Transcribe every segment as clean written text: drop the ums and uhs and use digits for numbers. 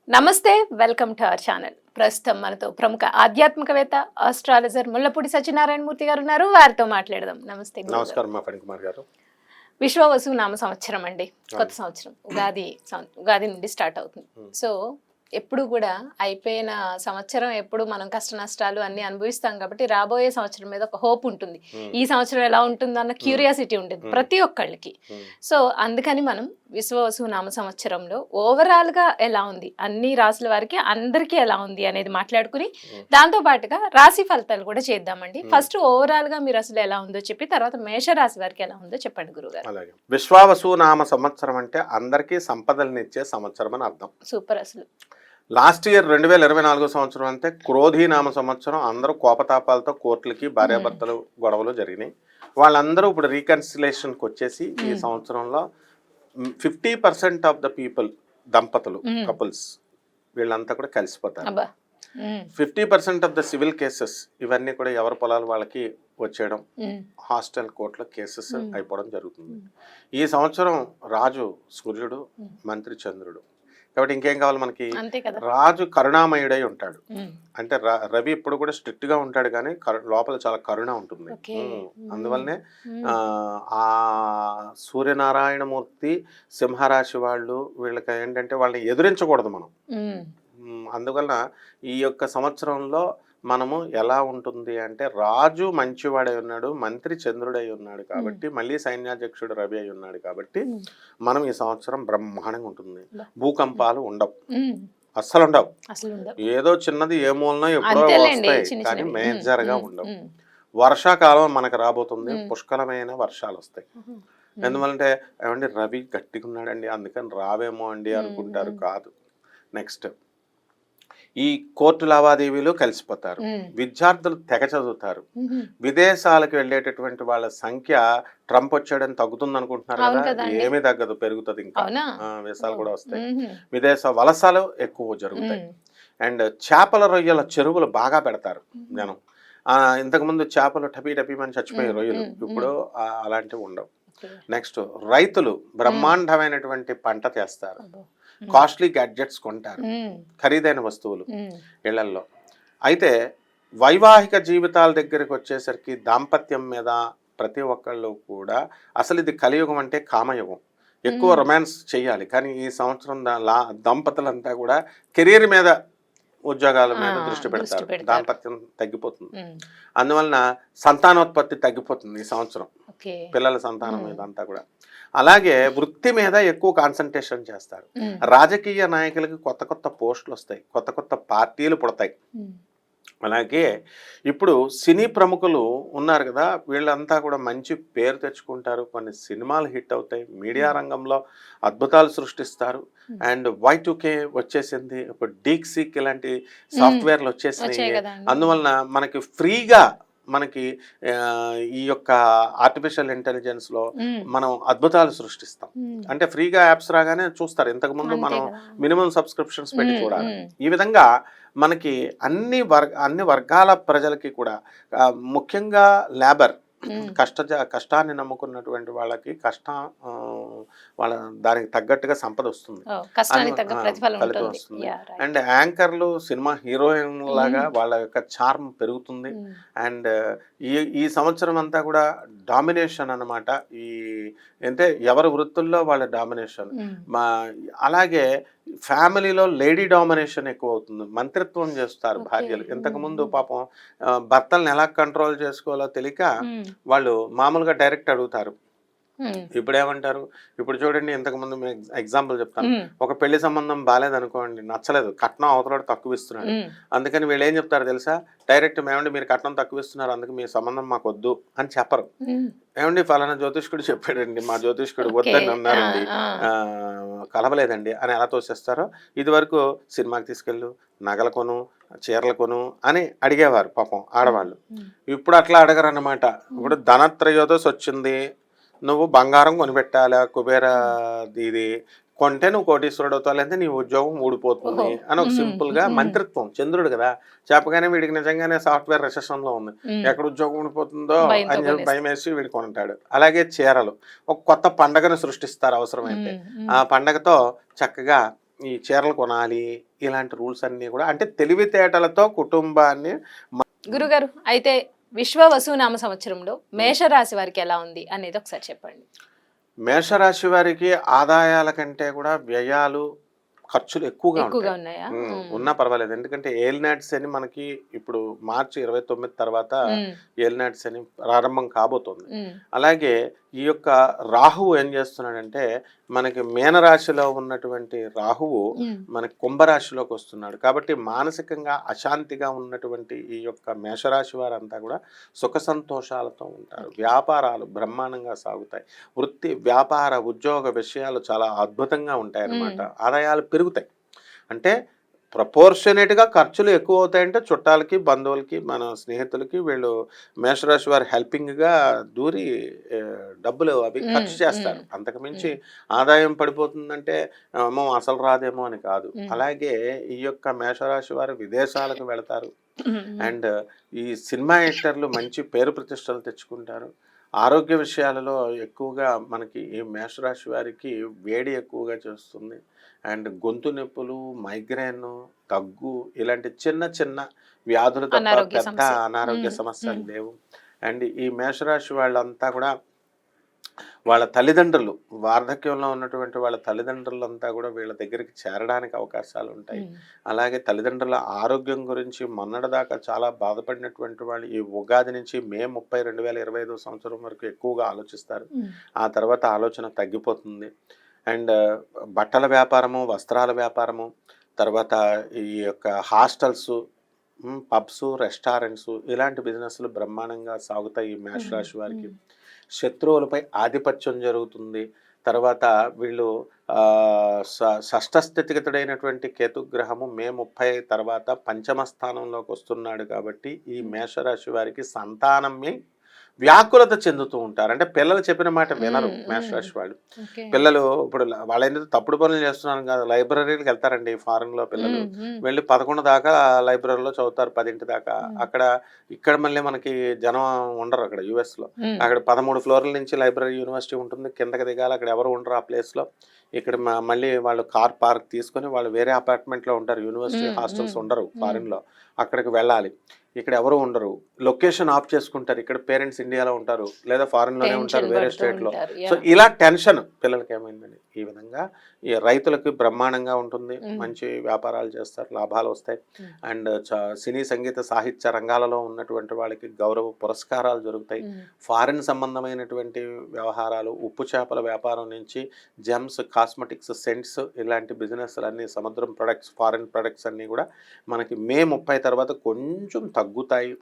నమస్తే, welcome to our channel. ప్రస్తుతం మనతో ప్రముఖ ఆధ్యాత్మికవేత్త, ఆస్ట్రాలజర్ ముల్లపూడి సత్యనారాయణ మూర్తి గారు ఉన్నారు. వారితో మాట్లాడదాం. నమస్తే గురుగారు. నమస్కారం మా ఫణికుమార్ గారు. విశ్వవసు నామ సంవత్సరం అండి, కొత్త సంవత్సరం ఉగాది నుండి స్టార్ట్ అవుతుంది. సో ఎప్పుడు కూడా అయిపోయిన సంవత్సరం ఎప్పుడు మనం కష్ట నష్టాలు అన్ని అనుభవిస్తాం కాబట్టి రాబోయే సంవత్సరం మీద ఒక హోప్ ఉంటుంది. ఈ సంవత్సరం ఎలా ఉంటుంది అన్న క్యూరియాసిటీ ఉంటుంది ప్రతి ఒక్కళ్ళకి. సో అందుకని మనం విశ్వవసు నామ సంవత్సరంలో ఓవరాల్ గా ఎలా ఉంది, అన్ని రాసుల వారికి అందరికీ ఎలా ఉంది అనేది మాట్లాడుకుని దాంతో పాటుగా రాశి ఫలితాలు కూడా చేద్దామండి. ఫస్ట్ ఓవరాల్ గా మీరు అసలు ఎలా ఉందో చెప్పి తర్వాత మేషరాశి వారికి ఎలా ఉందో చెప్పండి గురుగారు. అలాగే విశ్వావసు నామ సంవత్సరం అంటే అందరికీ సంపదలనిచ్చే సంవత్సరం అని అర్థం. సూపర్. అసలు లాస్ట్ ఇయర్ 2024 సంవత్సరం అంటే క్రోధి నామ సంవత్సరం. అందరూ కోపతాపాలతో కోర్టులకి భార్యాభర్తలు గొడవలు జరిగినాయి. వాళ్ళందరూ ఇప్పుడు రీకన్సిలేషన్కి వచ్చేసి ఈ సంవత్సరంలో 50% ఆఫ్ ద పీపుల్, దంపతులు, కపుల్స్ వీళ్ళంతా కూడా కలిసిపోతారు. 50% ఆఫ్ ద సివిల్ కేసెస్ ఇవన్నీ కూడా ఎవరి పొలాలు వాళ్ళకి వచ్చేయడం, హాస్టల్ కోర్టులో కేసెస్ అయిపోవడం జరుగుతుంది. ఈ సంవత్సరం రాజు సూర్యుడు, మంత్రి చంద్రుడు. కాబట్టి ఇంకేం కావాలి మనకి? రాజు కరుణామయుడై ఉంటాడు. అంటే రవి ఇప్పుడు కూడా స్ట్రిక్ట్ గా ఉంటాడు కానీ లోపల చాలా కరుణ ఉంటుంది. అందువల్లనే ఆ సూర్యనారాయణమూర్తి సింహరాశి వాళ్ళు, వీళ్ళకి ఏంటంటే వాళ్ళని ఎదురించకూడదు మనం. అందువలన ఈ యొక్క సంవత్సరంలో మనము ఎలా ఉంటుంది అంటే రాజు మంచివాడై ఉన్నాడు, మంత్రి చంద్రుడై ఉన్నాడు కాబట్టి, మళ్ళీ సైన్యాధ్యక్షుడు రవి అయి ఉన్నాడు కాబట్టి మనం ఈ సంవత్సరం బ్రహ్మాండంగా ఉంటుంది. భూకంపాలు ఉండవు, అస్సలు ఉండవు. ఏదో చిన్నది ఏ మూలనో ఎప్పుడో వస్తాయి కానీ మేజర్ గా ఉండవు. వర్షాకాలం మనకు రాబోతుంది, పుష్కలమైన వర్షాలు వస్తాయి. ఎందువల్లంటే ఏమండి రవి గట్టిగా ఉన్నాడండి అందుకని రావేమో అండి అనుకుంటారు, కాదు. నెక్స్ట్ ఈ కోర్టు లావాదేవీలు కలిసిపోతారు, విద్యార్థులు తెగ చదువుతారు, విదేశాలకు వెళ్ళేటటువంటి వాళ్ళ సంఖ్య ట్రంప్ వచ్చాడని తగ్గుతుంది అనుకుంటున్నారు కదా, ఏమీ తగ్గదు, పెరుగుతుంది. ఇంకా వీసాలు కూడా వస్తాయి, విదేశ వలసలు ఎక్కువ జరుగుతాయి. అండ్ చేపల రొయ్యల చెరువులు బాగా పెడతారు జనం. ఇంతకుముందు చేపలు టపీమని చచ్చిపోయే రొయ్యలు, ఇప్పుడు అలాంటివి ఉండవు. నెక్స్ట్ రైతులు బ్రహ్మాండమైనటువంటి పంట చేస్తారు, కాస్ట్లీ గ్యాడ్జెట్స్ కొంటారు, ఖరీదైన వస్తువులు ఇళ్లల్లో. అయితే వైవాహిక జీవితాల దగ్గరికి వచ్చేసరికి దాంపత్యం మీద ప్రతి ఒక్కళ్ళు కూడా అసలు ఇది కలియుగం అంటే కామయుగం. ఎక్కువ రొమాన్స్ చేయాలి కానీ ఈ సంవత్సరం దంపతులంతా కూడా కెరీర్ మీద, ఉద్యోగాల మీద దృష్టి పెడతారు. దాంపత్యం తగ్గిపోతుంది. అందువలన సంతానోత్పత్తి తగ్గిపోతుంది ఈ సంవత్సరం, పిల్లల సంతానం మీద అంతా కూడా. అలాగే వృత్తి మీద ఎక్కువ కాన్సన్ట్రేషన్ చేస్తారు. రాజకీయ నాయకులకి కొత్త కొత్త పోస్టులు వస్తాయి, కొత్త కొత్త పార్టీలు పుడతాయి. అలాగే ఇప్పుడు సినీ ప్రముఖులు ఉన్నారు కదా, వీళ్ళంతా కూడా మంచి పేరు తెచ్చుకుంటారు, కొన్ని సినిమాలు హిట్ అవుతాయి, మీడియా రంగంలో అద్భుతాలు సృష్టిస్తారు. అండ్ Y2K వచ్చేసింది, ఇప్పుడు డీక్సీక్ ఇలాంటి సాఫ్ట్వేర్లు వచ్చేసినాయి. అందువలన మనకి ఫ్రీగా మనకి ఈ యొక్క ఆర్టిఫిషియల్ ఇంటెలిజెన్స్ లో మనం అద్భుతాలు సృష్టిస్తాం. అంటే ఫ్రీగా యాప్స్ రాగానే చూస్తారు, ఇంతకు ముందు మనం మినిమం సబ్స్క్రిప్షన్స్ పెట్టి చూడాలి. ఈ విధంగా మనకి అన్ని వర్గాల ప్రజలకి కూడా, ముఖ్యంగా లేబర్, కష్టాన్ని నమ్ముకున్నటువంటి వాళ్ళకి వాళ్ళ దానికి తగ్గట్టుగా సంపద వస్తుంది, ఫలితం వస్తుంది. అండ్ యాంకర్లు, సినిమా హీరోయిన్ లాగా వాళ్ళ యొక్క చార్మ్ పెరుగుతుంది. అండ్ ఈ సంవత్సరం అంతా కూడా డామినేషన్ అన్నమాట. అంటే ఎవరి వృత్తుల్లో వాళ్ళ డామినేషన్. అలాగే ఫ్యామిలీలో లేడీ డామినేషన్ ఎక్కువ అవుతుంది, మంత్రిత్వం చేస్తారు భార్యలు. ఇంతకుముందు పాపం భర్తలను ఎలా కంట్రోల్ చేసుకోవాలో తెలియక వాళ్ళు మామూలుగా డైరెక్ట్ అడుగుతారు. ఇప్పుడు ఏమంటారు, ఇప్పుడు చూడండి, ఇంతకుముందు ఎగ్జాంపుల్ చెప్తాను. ఒక పెళ్లి సంబంధం బాగాలేదనుకోండి, నచ్చలేదు, కట్నం అవతల తక్కువ ఇస్తున్నాడు, అందుకని వీళ్ళు ఏం చెప్తారు తెలుసా, డైరెక్ట్ ఏమండి మీరు కట్నం తక్కువ ఇస్తున్నారు అందుకు మీ సంబంధం మాకు వద్దు అని చెప్పరు. ఏమండి ఫలానా జ్యోతిష్కుడు చెప్పాడండి, మా జ్యోతిష్కుడు వద్దని అన్నారండి, కలవలేదండి అని ఎలా తోసేస్తారో. ఇది వరకు సినిమాకి తీసుకెళ్ళు, నగల కొను, చీరలు కొను అని అడిగేవారు పాపం ఆడవాళ్ళు. ఇప్పుడు అట్లా అడగరు అన్నమాట. ఇప్పుడు ధనత్రయోదశి వచ్చింది, నువ్వు బంగారం కొనిపెట్టాలా, కుబేర ఇది కొంటే నువ్వు కోటీశ్వరుడు అవుతావు, లేదంటే నీ ఉద్యోగం ఊడిపోతుంది అని ఒక సింపుల్ గా మంత్రిత్వం. చంద్రుడు కదా చెప్పగానే వీడికి నిజంగానే సాఫ్ట్వేర్ రిసెషన్ లో ఉంది, ఎక్కడ ఉద్యోగం ఊడిపోతుందో అని చెప్పి భయం వేసి వీడు కొంటాడు. అలాగే చీరలు, ఒక కొత్త పండగను సృష్టిస్తారు అవసరమైతే. ఆ పండగతో చక్కగా ఈ చీరలు కొనాలి ఇలాంటి రూల్స్ అన్నీ కూడా అంటే తెలివితేటలతో కుటుంబాన్ని గురుగారు అయితే విశ్వ వసునామ సంవత్సరంలో మేషరాశి వారికి ఎలా ఉంది అనేది ఒకసారి చెప్పండి. మేషరాశి వారికి ఆదాయాల కంటే కూడా వ్యయాలు ఖర్చులు ఎక్కువగా ఎక్కువగా ఉంటాయి. ఉన్నాయా? ఉన్నా పర్వాలేదు. ఎందుకంటే ఏలినాటి శని మనకి ఇప్పుడు మార్చి 29 తర్వాత ఏలినాటి శని ప్రారంభం కాబోతుంది. అలాగే ఈ యొక్క రాహువు ఏం చేస్తున్నాడంటే మనకి మీనరాశిలో ఉన్నటువంటి రాహువు మనకి కుంభరాశిలోకి వస్తున్నాడు. కాబట్టి మానసికంగా అశాంతిగా ఉన్నటువంటి ఈ యొక్క మేషరాశి వారంతా కూడా సుఖ సంతోషాలతో ఉంటారు. వ్యాపారాలు బ్రహ్మాండంగా సాగుతాయి. వృత్తి వ్యాపార ఉద్యోగ విషయాలు చాలా అద్భుతంగా ఉంటాయి అన్నమాట. ఆదాయాలు పెరుగుతాయి. అంటే ప్రపోర్షనేట్గా ఖర్చులు ఎక్కువ అవుతాయంటే చుట్టాలకి బంధువులకి మన స్నేహితులకి వీళ్ళు మేషరాశి వారు హెల్పింగ్గా దూరి డబ్బులు అవి ఖర్చు చేస్తారు. అంతకుమించి ఆదాయం పడిపోతుందంటే ఏమో అసలు రాదేమో అని కాదు. అలాగే ఈ యొక్క మేషరాశి వారు విదేశాలకు వెళతారు. అండ్ ఈ సినిమా యాక్టర్లు మంచి పేరు ప్రతిష్టలు తెచ్చుకుంటారు. ఆరోగ్య విషయాలలో ఎక్కువగా మనకి ఈ మేషరాశి వారికి వేడి ఎక్కువగా చేస్తుంది. అండ్ గొంతు నొప్పులు, మైగ్రేన్, దగ్గు ఇలాంటి చిన్న చిన్న వ్యాధులు తప్ప పెద్ద అనారోగ్య సమస్యలు లేవు. అండ్ ఈ మేషరాశి వాళ్ళంతా కూడా వాళ్ళ తల్లిదండ్రులు వార్ధక్యంలో ఉన్నటువంటి వాళ్ళ తల్లిదండ్రులంతా కూడా వీళ్ళ దగ్గరికి చేరడానికి అవకాశాలు ఉంటాయి. అలాగే తల్లిదండ్రుల ఆరోగ్యం గురించి మొన్నటిదాకా చాలా బాధపడినటువంటి వాళ్ళు ఈ ఉగాది నుంచి మే 30, 2025 సంవత్సరం వరకు ఎక్కువగా ఆలోచిస్తారు. ఆ తర్వాత ఆలోచన తగ్గిపోతుంది. అండ్ బట్టల వ్యాపారము, వస్త్రాల వ్యాపారము, తర్వాత ఈ యొక్క హాస్టల్స్, పబ్స్, రెస్టారెంట్స్ ఇలాంటి బిజినెస్లు బ్రహ్మాండంగా సాగుతాయి ఈ మేషరాశి వారికి. శత్రువులపై ఆధిపత్యం జరుగుతుంది. తర్వాత వీళ్ళు షష్ఠ స్థితిగతుడైనటువంటి కేతుగ్రహము మే 30 తర్వాత పంచమ స్థానంలోకి వస్తున్నాడు. కాబట్టి ఈ మేషరాశి వారికి సంతానమే వ్యాకులత చెందుతూ ఉంటారు. అంటే పిల్లలు చెప్పిన మాట వినరు మేషరాశి వాళ్ళు. పిల్లలు ఇప్పుడు వాళ్ళు ఏంటంటే తప్పుడు పనులు చేస్తున్నాను కదా, లైబ్రరీకి వెళ్తారండి ఫారెన్లో పిల్లలు. వెళ్ళి 11 దాకా లైబ్రరీలో చదువుతారు, 10 దాకా. ఇక్కడ మళ్ళీ మనకి జనం ఉండరు అక్కడ యుఎస్లో. అక్కడ 13 ఫ్లోర్ల నుంచి లైబ్రరీ యూనివర్సిటీ ఉంటుంది. కిందకి దిగాలి, అక్కడ ఎవరు ఉండరు ఆ ప్లేస్లో. ఇక్కడ మళ్ళీ వాళ్ళు కార్ పార్క్ తీసుకొని వాళ్ళు వేరే అపార్ట్మెంట్లో ఉంటారు. యూనివర్సిటీ హాస్టల్స్ ఉండరు ఫారిన్లో, అక్కడికి వెళ్ళాలి. ఇక్కడ ఎవరు ఉండరు, లొకేషన్ ఆఫ్ చేసుకుంటారు. ఇక్కడ పేరెంట్స్ ఇండియాలో ఉంటారు లేదా ఫారిన్లోనే ఉంటారు వేరే స్టేట్లో. సో ఇలా టెన్షన్ పిల్లలకి ఏమైందని ఈ విధంగా ఈ రైతులకు బ్రహ్మాండంగా ఉంటుంది. మంచి వ్యాపారాలు చేస్తారు, లాభాలు వస్తాయి. అండ్ సినీ సంగీత సాహిత్య రంగాలలో ఉన్నటువంటి వాళ్ళకి గౌరవ పురస్కారాలు జరుగుతాయి. ఫారిన్ సంబంధమైనటువంటి వ్యవహారాలు, ఉప్పు చేపల వ్యాపారం నుంచి జెమ్స్, కాస్మెటిక్స్, సెంట్స్ ఇలాంటి బిజినెస్లు అన్నీ, సముద్రం ప్రొడక్ట్స్, ఫారిన్ ప్రొడక్ట్స్ అన్నీ కూడా మనకి మే 30 తర్వాత కొంచెం తగ్గుతాయి.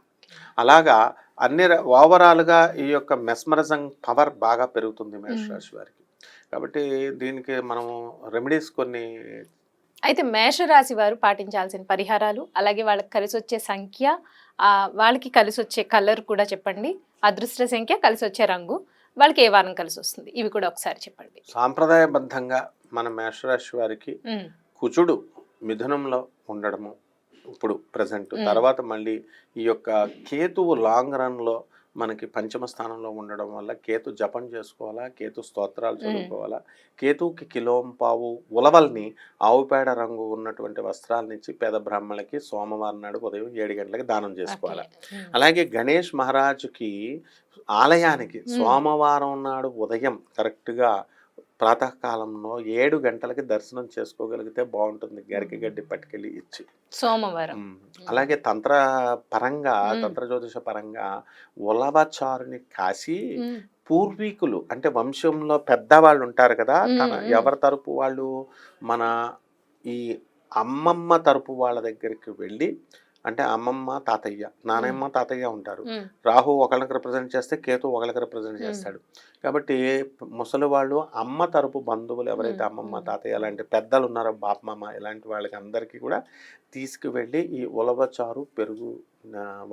అలాగా అన్ని ఓవరాల్గా ఈ యొక్క మెస్మరిజం పవర్ బాగా పెరుగుతుంది మేషరాశి వారికి. కాబట్టి దీనికి మనము రెమెడీస్ కొన్ని. అయితే మేషరాశి వారు పాటించాల్సిన పరిహారాలు, అలాగే వాళ్ళకి కలిసి వచ్చే సంఖ్య, వాళ్ళకి కలిసి వచ్చే కలర్ కూడా చెప్పండి. అదృష్ట సంఖ్య, కలిసి వచ్చే రంగు, వాళ్ళకి ఏ వారం కలిసి వస్తుంది, ఇవి కూడా ఒకసారి చెప్పండి. సాంప్రదాయబద్ధంగా మన మేషరాశి వారికి కుజుడు మిథునంలో ఉండడము ఇప్పుడు ప్రజెంట్, తర్వాత మళ్ళీ ఈ యొక్క కేతువు లాంగ్ రన్లో మనకి పంచమ స్థానంలో ఉండడం వల్ల కేతు జపం చేసుకోవాలా, కేతు స్తోత్రాలు చదువుకోవాలా. కేతువుకి కిలోంపావు ఉలవల్ని ఆవుపేడ రంగు ఉన్నటువంటి వస్త్రాలనిచ్చి పేద బ్రాహ్మణులకి సోమవారం నాడు ఉదయం 7 గంటలకి దానం చేసుకోవాలా. అలాగే గణేష్ మహారాజుకి ఆలయానికి సోమవారం నాడు ఉదయం కరెక్ట్గా ప్రాతకాలంలో 7 గంటలకి దర్శనం చేసుకోగలిగితే బాగుంటుంది, గరిక గడ్డి పట్టుకెళ్ళి ఇచ్చి సోమవారం. అలాగే తంత్ర జ్యోతిష పరంగా ఉలవచారుని కాసి పూర్వీకులు అంటే వంశంలో పెద్దవాళ్ళు ఉంటారు కదా, ఎవరి తరపు వాళ్ళు, మన ఈ అమ్మమ్మ తరపు వాళ్ళ దగ్గరికి వెళ్ళి, అంటే అమ్మమ్మ తాతయ్య, నానమ్మ తాతయ్య ఉంటారు. రాహు ఒకళ్ళకి రిప్రజెంట్ చేస్తే కేతు ఒకళ్ళకి రిప్రజెంట్ చేస్తాడు. కాబట్టి ముసలి వాళ్ళు అమ్మ తరపు బంధువులు ఎవరైతే అమ్మమ్మ తాతయ్య లాంటి పెద్దలు ఉన్నారో, బాపమ్మ ఇలాంటి వాళ్ళకి అందరికీ కూడా తీసుకువెళ్ళి ఈ ఉలవచారు, పెరుగు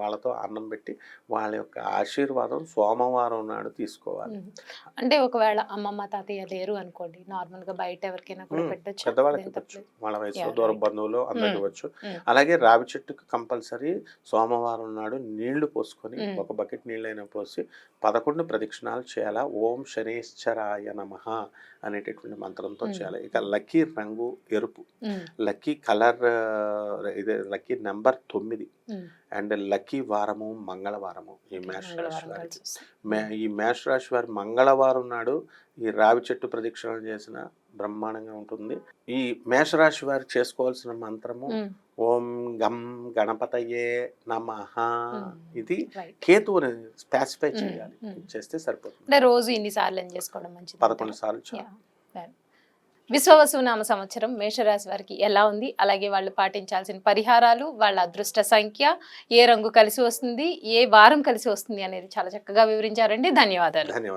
వాళ్ళతో అన్నం పెట్టి వాళ్ళ యొక్క ఆశీర్వాదం సోమవారం నాడు తీసుకోవాలి. అంటే ఒకవేళ అమ్మమ్మ తాతయ్య లేరు అనుకోండి, నార్మల్ గా బయట ఎవరికైనా కూడా పెట్టచ్చు. పెద్దవాళ్ళకి ఇవ్వచ్చు, వాళ్ళ వయసులో దూర బంధువులు అందరికి ఇవ్వచ్చు. Mm. అలాగే రావి చెట్టుకి కంపల్సరీ సోమవారం నాడు నీళ్లు పోసుకొని ఒక బకెట్ నీళ్ళైనా పోసి 11 ప్రదక్షిణాలు చేయాలా. ఓం శనేశ్వరాయ నమః అనేటటువంటి మంత్రంతో చేయాలి. ఇక లక్కీ రంగు ఎరుపు, లక్కీ కలర్ ఇదే లక్కీ నెంబర్ 9 అండ్ లక్కీ వారము మంగళవారము. ఈ మేష రాశి వారికి ఈ మేష రాశి వారి మంగళవారం నాడు ఈ రావి చెట్టు ప్రదక్షిణలు చేసిన బ్రహ్మాండంగా ఉంటుంది. ఈ మేషరాశి వారు చేసుకోవాల్సిన మంత్రము ఓం గం గణపతయే నమః. ఇది కేతువుని స్పెసిఫై చేయాలి, చేస్తే సరిపోతుంది. అంటే రోజు ఇన్ని సార్లు ఏం చేసుకోవడం మంచిది? 11 సార్లు చాలు. విశ్వవసు నామ సంవత్సరం మేషరాశి వారికి ఎలా ఉంది, అలాగే వాళ్ళు పాటించాల్సిన పరిహారాలు, వాళ్ళ అదృష్ట సంఖ్య, ఏ రంగు కలిసి వస్తుంది, ఏ వారం కలిసి వస్తుంది అనేది చాలా చక్కగా వివరించారండి. ధన్యవాదాలు. ధన్యవాదాలు.